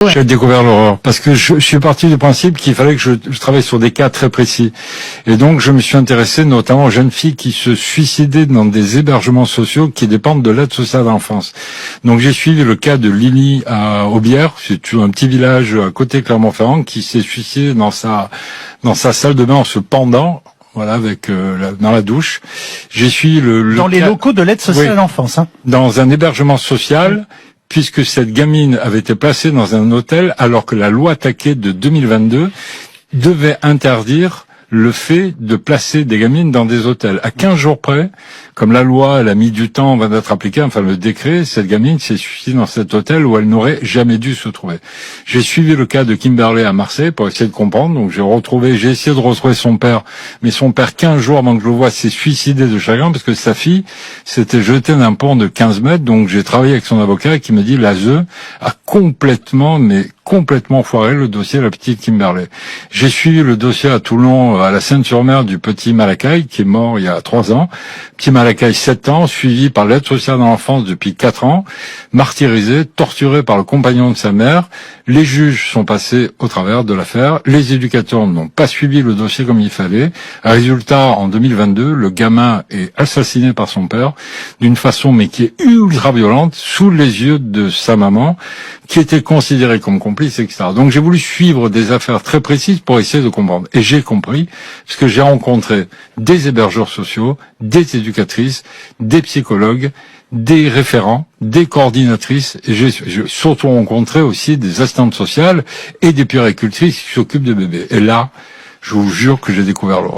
Ouais. J'ai découvert l'horreur parce que je suis parti du principe qu'il fallait que je travaille sur des cas très précis. Et donc, je me suis intéressé notamment aux jeunes filles qui se suicidaient dans des hébergements sociaux qui dépendent de l'aide sociale à l'enfance. Donc, j'ai suivi le cas de Lily à Aubière, c'est un petit village à côté de Clermont-Ferrand, qui s'est suicidée dans sa salle de bain en se pendant. Voilà, avec dans la douche. J'ai suivi dans les locaux de l'aide sociale à l'enfance. Hein. Dans un hébergement social. Puisque cette gamine avait été placée dans un hôtel alors que la loi Taquet de 2022 devait interdire le fait de placer des gamines dans des hôtels. À 15 jours près, comme la loi, elle a mis du temps avant d'être appliquée, enfin le décret, cette gamine s'est suicidée dans cet hôtel où elle n'aurait jamais dû se trouver. J'ai suivi le cas de Kimberley à Marseille pour essayer de comprendre, donc j'ai essayé de retrouver son père, mais son père, 15 jours avant que je le voie, s'est suicidé de chagrin parce que sa fille s'était jetée d'un pont de 15 mètres, donc j'ai travaillé avec son avocat qui me dit l'ASE a complètement foiré le dossier de la petite Kimberley. J'ai suivi le dossier à Toulon, à la Seine-sur-Mer, du petit Malakai, qui est mort il y a 3 ans. Petit Malakai, 7 ans, suivi par l'aide sociale à l'enfance depuis 4 ans, martyrisé, torturé par le compagnon de sa mère. Les juges sont passés au travers de l'affaire. Les éducateurs n'ont pas suivi le dossier comme il fallait. Résultat, en 2022, le gamin est assassiné par son père d'une façon, mais qui est ultra violente, sous les yeux de sa maman, qui était considérée comme complice, etc. Donc j'ai voulu suivre des affaires très précises pour essayer de comprendre. Et j'ai compris, parce que j'ai rencontré des hébergeurs sociaux, des éducatrices, des psychologues, des référents, des coordinatrices, et j'ai surtout rencontré aussi des assistantes sociales et des puéricultrices qui s'occupent de bébés. Et là, je vous jure que j'ai découvert l'horreur.